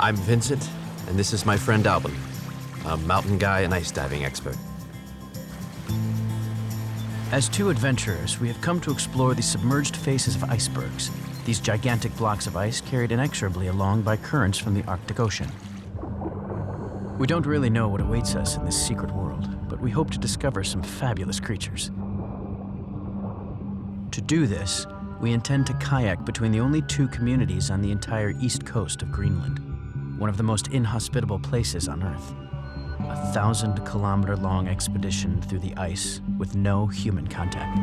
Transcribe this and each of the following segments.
I'm Vincent, and this is my friend Alban, a mountain guy and ice diving expert. As two adventurers, we have come to explore the submerged faces of icebergs, these gigantic blocks of ice carried inexorably along by currents from the Arctic Ocean. We don't really know what awaits us in this secret world, but we hope to discover some fabulous creatures. To do this, we intend to kayak between the only two communities on the entire east coast of Greenland, one of the most inhospitable places on Earth. A 1,000-kilometer-long expedition through the ice with no human contact.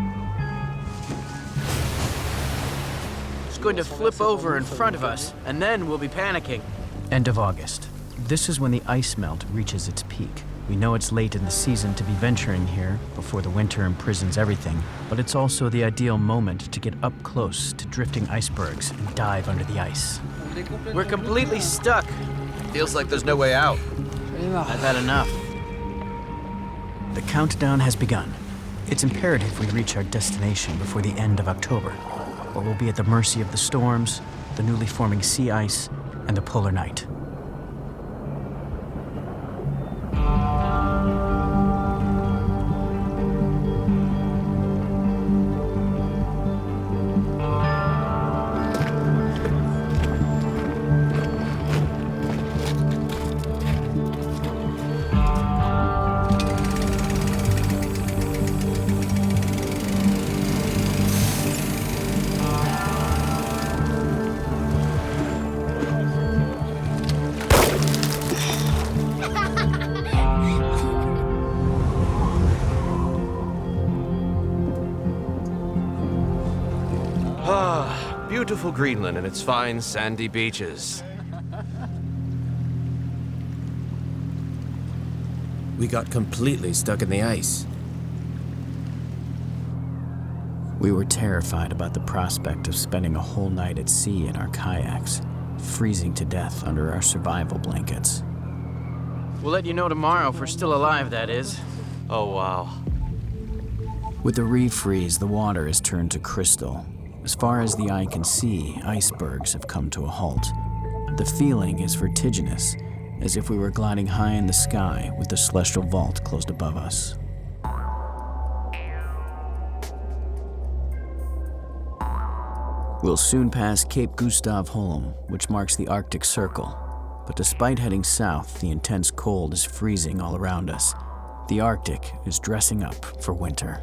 It's going to flip over in front of us, and then we'll be panicking. End of August. This is when the ice melt reaches its peak. We know it's late in the season to be venturing here before the winter imprisons everything, but it's also the ideal moment to get up close to drifting icebergs and dive under the ice. We're completely stuck. Feels like there's no way out. I've had enough. The countdown has begun. It's imperative we reach our destination before the end of October, or we'll be at the mercy of the storms, the newly forming sea ice, and the polar night. Beautiful Greenland and its fine sandy beaches. We got completely stuck in the ice. We were terrified about the prospect of spending a whole night at sea in our kayaks, freezing to death under our survival blankets. We'll let you know tomorrow if we're still alive, that is. Oh, wow. With the refreeze, the water has turned to crystal. As far as the eye can see, icebergs have come to a halt. The feeling is vertiginous, as if we were gliding high in the sky with the celestial vault closed above us. We'll soon pass Cape Gustav Holm, which marks the Arctic Circle. But despite heading south, the intense cold is freezing all around us. The Arctic is dressing up for winter.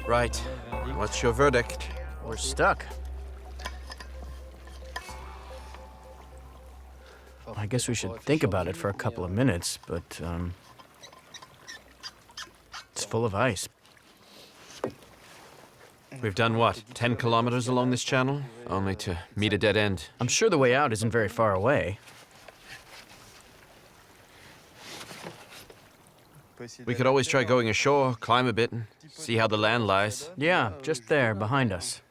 Right. What's your verdict? We're stuck. I guess we should think about it for a couple of minutes, but it's full of ice. We've done what, 10 kilometers along this channel? Only to meet a dead end. I'm sure the way out isn't very far away. We could always try going ashore, climb a bit, and see how the land lies. Yeah, just there, behind us.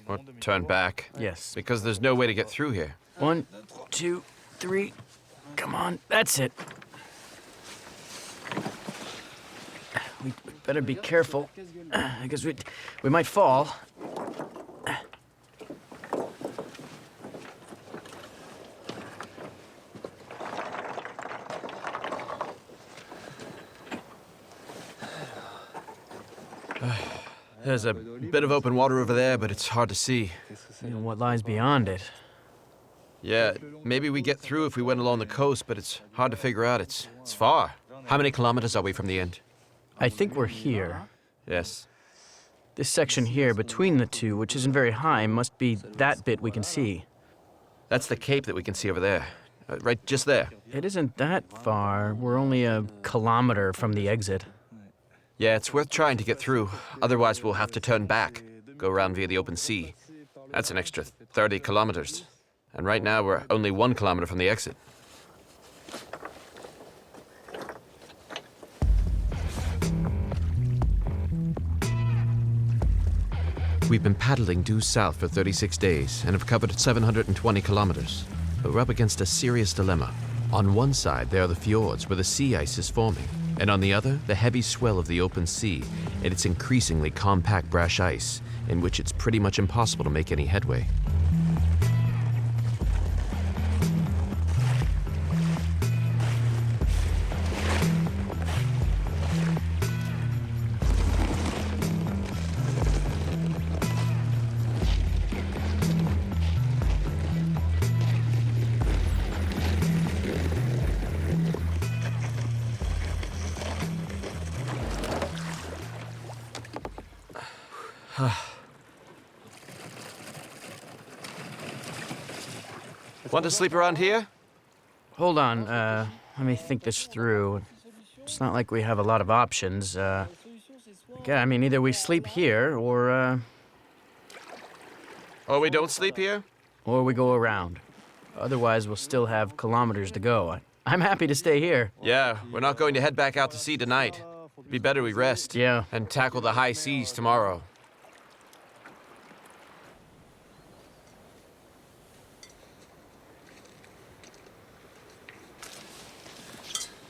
Or turn back. Yes. Because there's no way to get through here. 1, 2, 3. Come on, that's it. We better be careful, because we might fall. There's a bit of open water over there, but it's hard to see. You know, what lies beyond it? Yeah, maybe we get through if we went along the coast, but it's hard to figure out. It's far. How many kilometers are we from the end? I think we're here. Yes. This section here between the two, which isn't very high, must be that bit we can see. That's the cape that we can see over there. Right just there. It isn't that far. We're only a kilometer from the exit. Yeah, it's worth trying to get through. Otherwise, we'll have to turn back, go around via the open sea. That's an extra 30 kilometers. And right now, we're only 1 kilometer from the exit. We've been paddling due south for 36 days and have covered 720 kilometers. But we're up against a serious dilemma. On one side, there are the fjords where the sea ice is forming, and on the other, the heavy swell of the open sea and its increasingly compact brash ice, in which it's pretty much impossible to make any headway. Want to sleep around here? Hold on, let me think this through. It's not like we have a lot of options. Yeah, I mean, either we sleep here or Or we don't sleep here? we go around. Otherwise, we'll still have kilometers to go. I'm happy to stay here. Yeah, we're not going to head back out to sea tonight. It'd be better we rest. Yeah. And tackle the high seas tomorrow.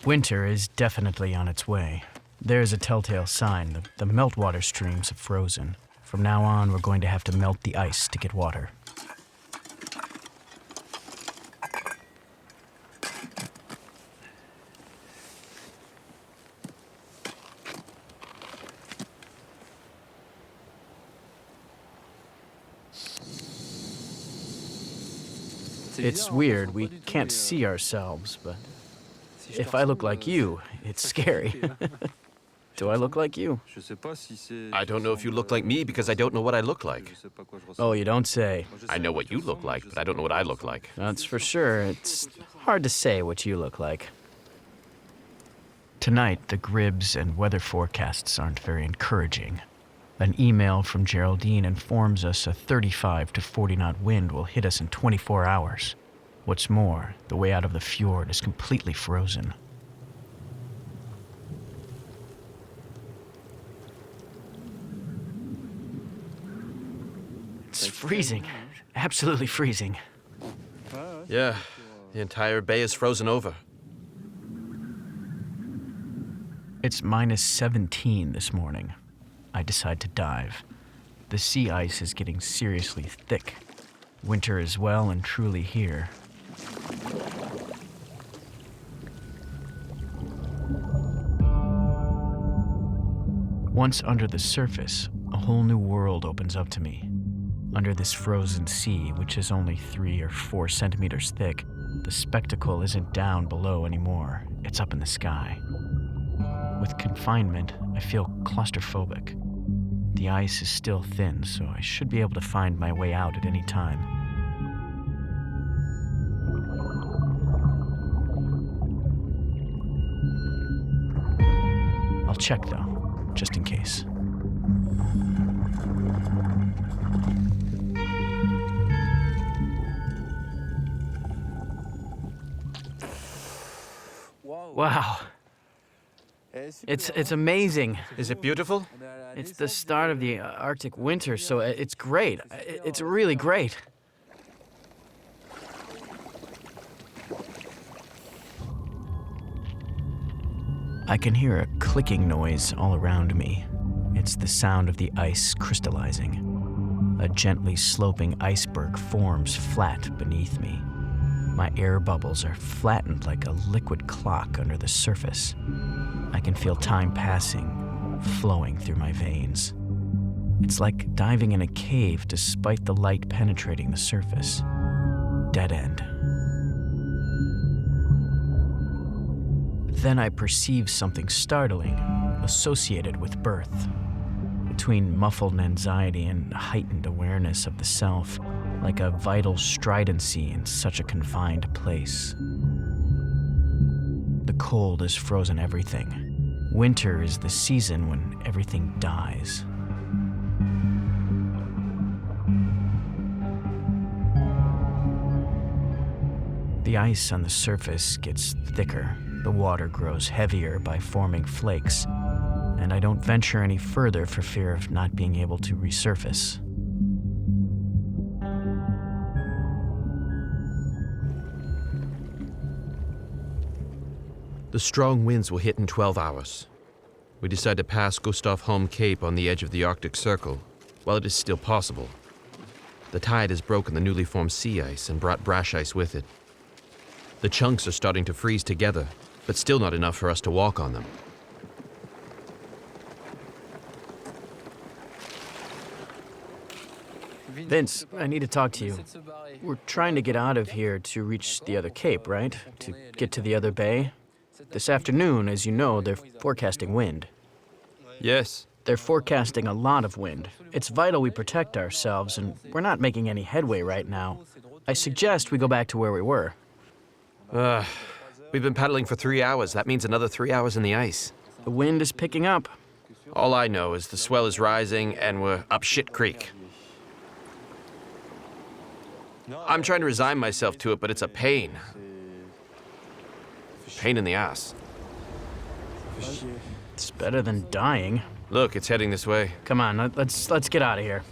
Winter is definitely on its way. There's a telltale sign. The meltwater streams have frozen. From now on, we're going to have to melt the ice to get water. It's weird. We can't see ourselves, but if I look like you, it's scary. Do I look like you? I don't know if you look like me because I don't know what I look like. Oh, you don't say. I know what you look like, but I don't know what I look like. That's for sure. It's hard to say what you look like. Tonight, the Gribs and weather forecasts aren't very encouraging. An email from Geraldine informs us a 35 to 40 knot wind will hit us in 24 hours. What's more, the way out of the fjord is completely frozen. It's freezing. Absolutely freezing. Yeah, the entire bay is frozen over. It's minus 17 this morning. I decide to dive. The sea ice is getting seriously thick. Winter is well and truly here. Once under the surface, a whole new world opens up to me. Under this frozen sea, which is only 3 or 4 centimeters thick, the spectacle isn't down below anymore. It's up in the sky. With confinement, I feel claustrophobic. The ice is still thin, so I should be able to find my way out at any time. I'll check, though, just in case. Wow. It's amazing. Is it beautiful? It's the start of the Arctic winter, so it's great. It's really great. I can hear a clicking noise all around me. It's the sound of the ice crystallizing. A gently sloping iceberg forms flat beneath me. My air bubbles are flattened like a liquid clock under the surface. I can feel time passing, flowing through my veins. It's like diving in a cave despite the light penetrating the surface. Dead end. Then I perceive something startling, associated with birth. Between muffled anxiety and heightened awareness of the self, like a vital stridency in such a confined place. The cold has frozen everything. Winter is the season when everything dies. The ice on the surface gets thicker. The water grows heavier by forming flakes, and I don't venture any further for fear of not being able to resurface. The strong winds will hit in 12 hours. We decide to pass Gustav Holm Cape on the edge of the Arctic Circle, while it is still possible. The tide has broken the newly formed sea ice and brought brash ice with it. The chunks are starting to freeze together, but still not enough for us to walk on them. Vince, I need to talk to you. We're trying to get out of here to reach the other cape, right? To get to the other bay. This afternoon, as you know, they're forecasting wind. Yes. They're forecasting a lot of wind. It's vital we protect ourselves, and we're not making any headway right now. I suggest we go back to where we were. We've been paddling for 3 hours. That means another 3 hours in the ice. The wind is picking up. All I know is the swell is rising and we're up shit creek. I'm trying to resign myself to it, but it's a pain. Pain in the ass. It's better than dying. Look, it's heading this way. Come on, let's get out of here.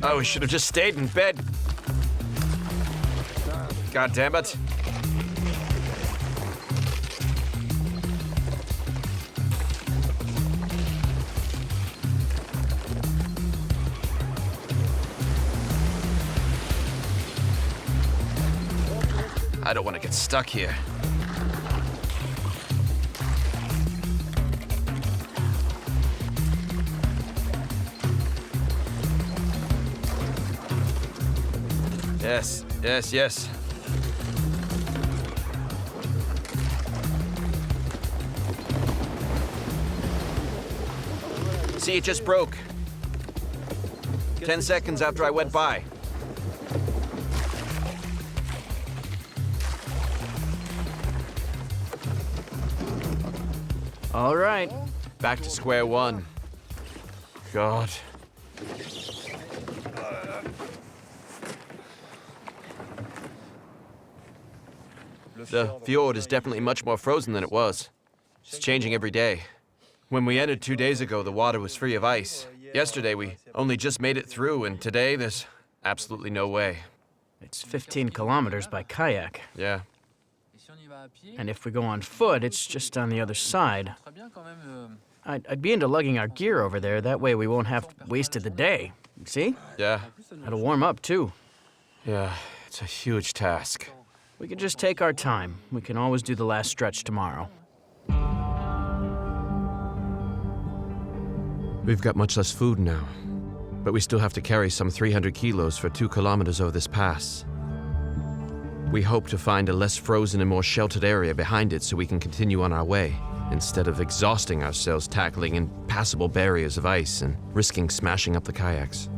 Oh, we should have just stayed in bed. God damn it. I don't want to get stuck here. Yes, yes, yes. See, it just broke. 10 seconds after I went by. All right. Back to square one. God. The fjord is definitely much more frozen than it was. It's changing every day. When we entered 2 days ago, the water was free of ice. Yesterday, we only just made it through, and today, there's absolutely no way. It's 15 kilometers by kayak. Yeah. And if we go on foot, it's just on the other side. I'd be into lugging our gear over there. That way we won't have wasted the day. See? Yeah. It'll warm up, too. Yeah, it's a huge task. We can just take our time. We can always do the last stretch tomorrow. We've got much less food now, but we still have to carry some 300 kilos for 2 kilometers over this pass. We hope to find a less frozen and more sheltered area behind it so we can continue on our way, instead of exhausting ourselves tackling impassable barriers of ice and risking smashing up the kayaks.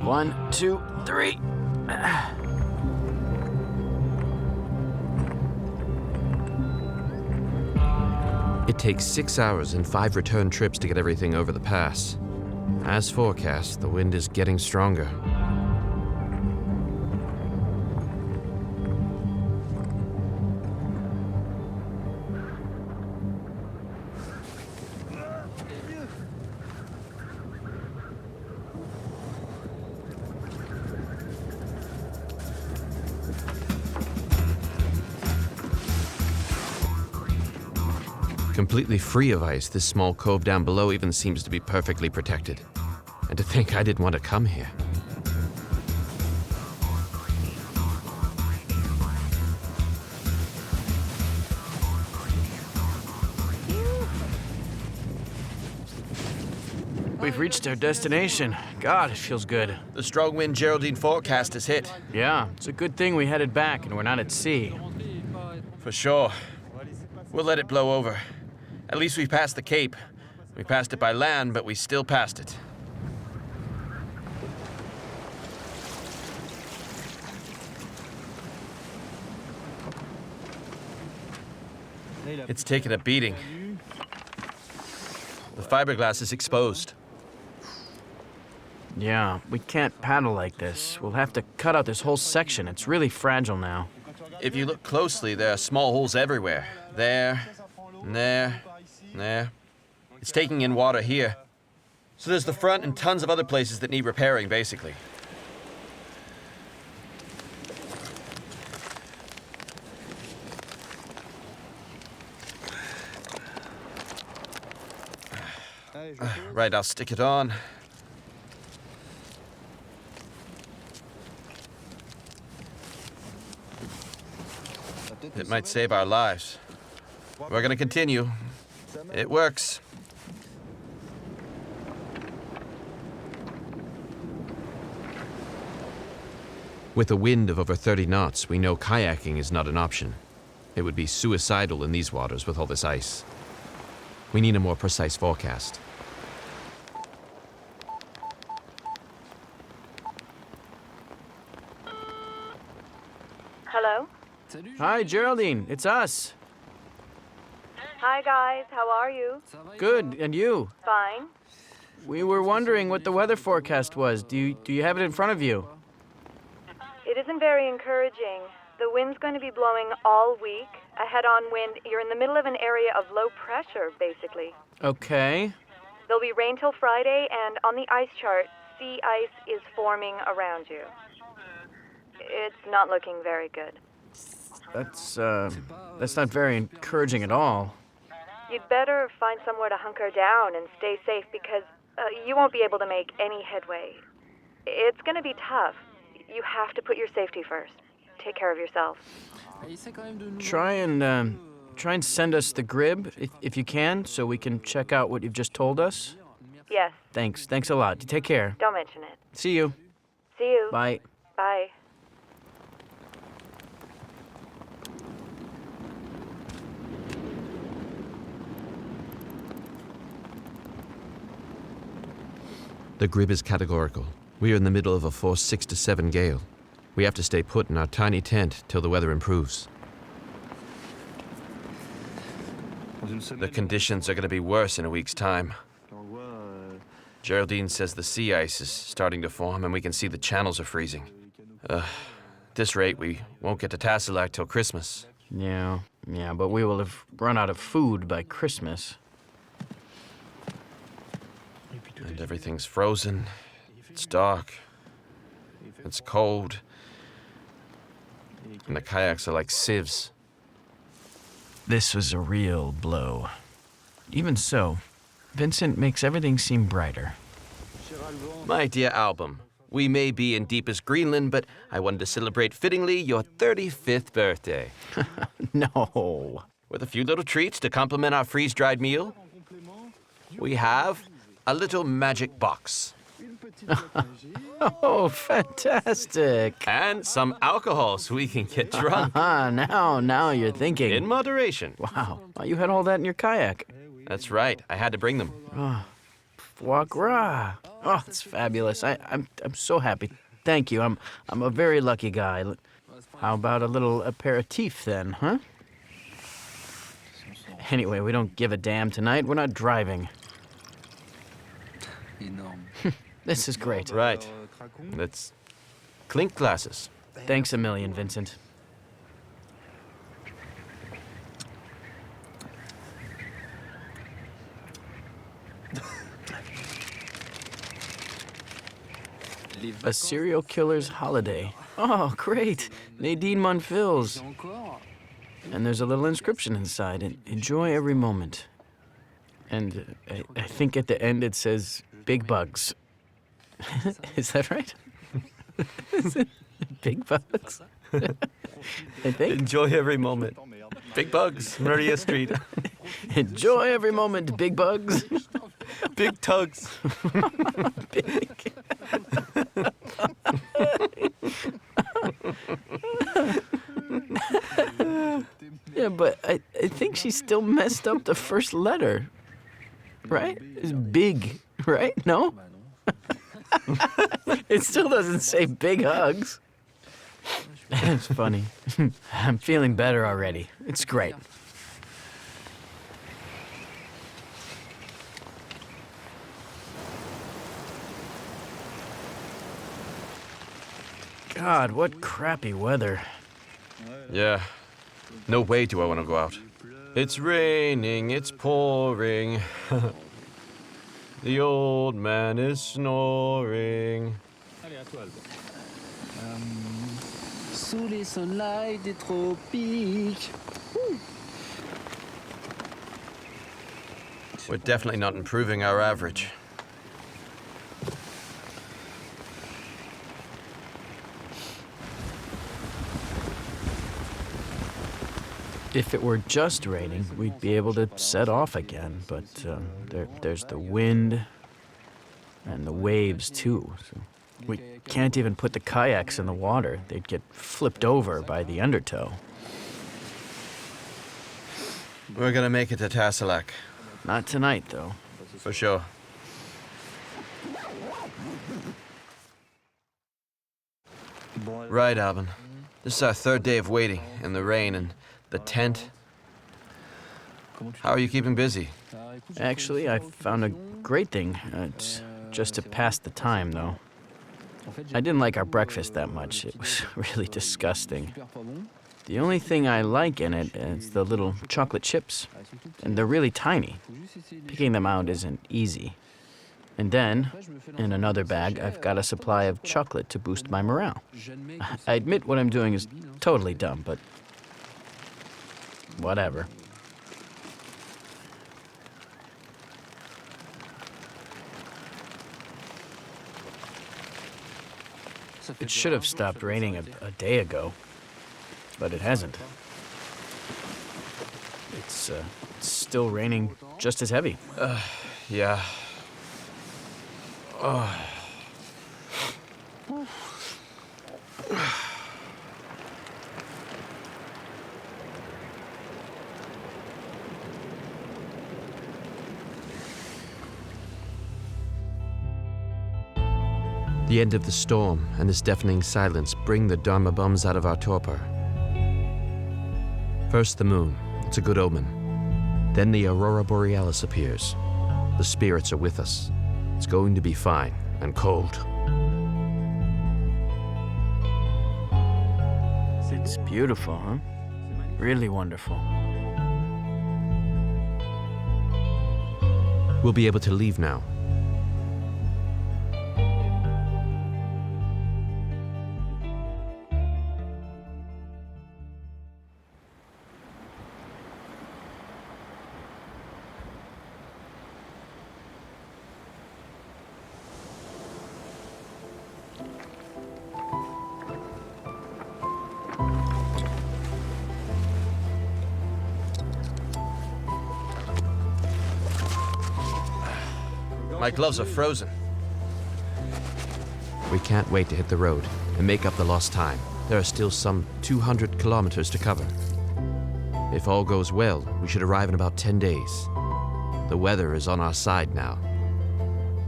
One, two, three. It takes 6 hours and 5 return trips to get everything over the pass. As forecast, the wind is getting stronger. Completely free of ice, this small cove down below even seems to be perfectly protected. And to think I didn't want to come here. We've reached our destination. God, it feels good. The strong wind Geraldine forecast has hit. Yeah, it's a good thing we headed back and we're not at sea. For sure. We'll let it blow over. At least we passed the Cape. We passed it by land, but we still passed it. It's taken a beating. The fiberglass is exposed. Yeah, we can't paddle like this. We'll have to cut out this whole section. It's really fragile now. If you look closely, there are small holes everywhere. There, and there, and there. It's taking in water here. So there's the front and tons of other places that need repairing, basically. Right, I'll stick it on. It might save our lives. We're gonna continue. It works. With a wind of over 30 knots, we know kayaking is not an option. It would be suicidal in these waters with all this ice. We need a more precise forecast. Hello? Hi, Geraldine. It's us. Hi, guys. How are you? Good, and you? Fine. We were wondering what the weather forecast was. Do you have it in front of you? It isn't very encouraging. The wind's going to be blowing all week. A head-on wind. You're in the middle of an area of low pressure, basically. Okay. There'll be rain till Friday, and on the ice chart, sea ice is forming around you. It's not looking very good. That's not very encouraging at all. You'd better find somewhere to hunker down and stay safe because you won't be able to make any headway. It's going to be tough. You have to put your safety first. Take care of yourself. Try and send us the grib if you can, so we can check out what you've just told us. Yes. Thanks a lot. Take care. Don't mention it. See you. See you. Bye. Bye. The grib is categorical. We are in the middle of a force 6 to 7 gale. We have to stay put in our tiny tent till the weather improves. The conditions are going to be worse in a week's time. Geraldine says the sea ice is starting to form and we can see the channels are freezing. At this rate, we won't get to Tasselak till Christmas. Yeah, but we will have run out of food by Christmas. And everything's frozen. It's dark. It's cold. And the kayaks are like sieves. This was a real blow. Even so, Vincent makes everything seem brighter. My dear Alban, we may be in deepest Greenland, but I wanted to celebrate fittingly your 35th birthday. No. With a few little treats to complement our freeze-dried meal. We have a little magic box. Oh, fantastic. And some alcohol so we can get drunk. Now you're thinking. In moderation. Wow, you had all that in your kayak. That's right. I had to bring them. Foie gras. Oh, it's fabulous. I'm so happy. Thank you. I'm a very lucky guy. How about a little aperitif then, huh? Anyway, we don't give a damn tonight. We're not driving. This is great. Right. Let's clink glasses. Thanks a million, Vincent. A serial killer's holiday. Oh, great. Nadine Monfils. And there's a little inscription inside. Enjoy every moment. And I think at the end it says, big bugs. Is that right? Is it big bugs? I think. Enjoy every moment. Big bugs, Maria Street. Enjoy every moment, big bugs. Big tugs. Big. Yeah, but I think she still messed up the first letter. Right? It's big, right? No? It still doesn't say big hugs. It's funny. I'm feeling better already. It's great. God, what crappy weather. Yeah. No way do I want to go out. It's raining, it's pouring. The old man is snoring. Sous les sunlight des tropiques. We're definitely not improving our average. If it were just raining, we'd be able to set off again, but there's the wind and the waves too. So we can't even put the kayaks in the water. They'd get flipped over by the undertow. We're gonna make it to Tassilak. Not tonight, though. For sure. Right, Alban. This is our third day of waiting in the rain and the tent. How are you keeping busy? Actually, I found a great thing. It's just to pass the time, though. I didn't like our breakfast that much. It was really disgusting. The only thing I like in it is the little chocolate chips. And they're really tiny. Picking them out isn't easy. And then, in another bag, I've got a supply of chocolate to boost my morale. I admit what I'm doing is totally dumb, but whatever. It should have stopped raining a day ago, but it hasn't. It's still raining just as heavy. Yeah. The end of the storm and this deafening silence bring the Dharma bums out of our torpor. First the moon, it's a good omen. Then the aurora borealis appears. The spirits are with us. It's going to be fine and cold. It's beautiful, huh? Really wonderful. We'll be able to leave now. My gloves are frozen. We can't wait to hit the road and make up the lost time. There are still some 200 kilometers to cover. If all goes well, we should arrive in about 10 days. The weather is on our side now.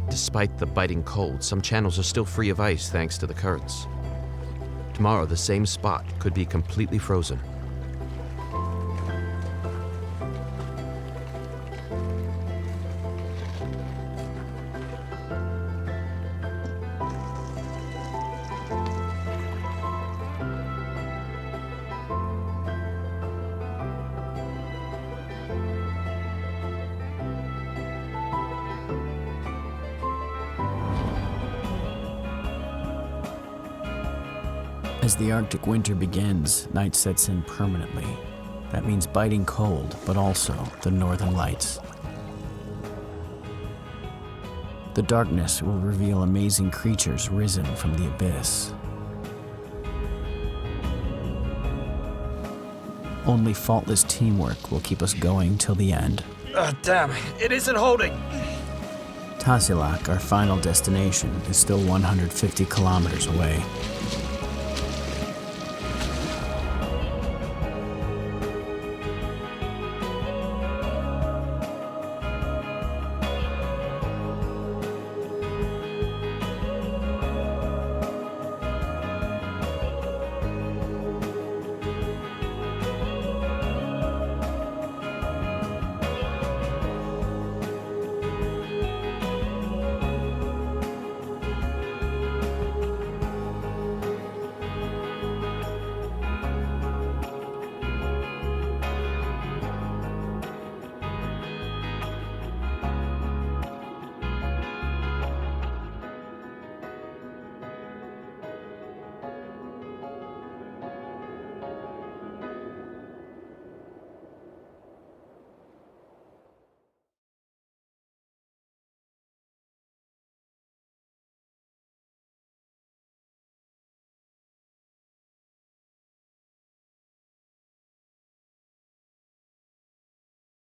Despite the biting cold, some channels are still free of ice thanks to the currents. Tomorrow, the same spot could be completely frozen. As the Arctic winter begins, night sets in permanently. That means biting cold, but also the northern lights. The darkness will reveal amazing creatures risen from the abyss. Only faultless teamwork will keep us going till the end. Damn, it isn't holding! Tassilak, our final destination, is still 150 kilometers away.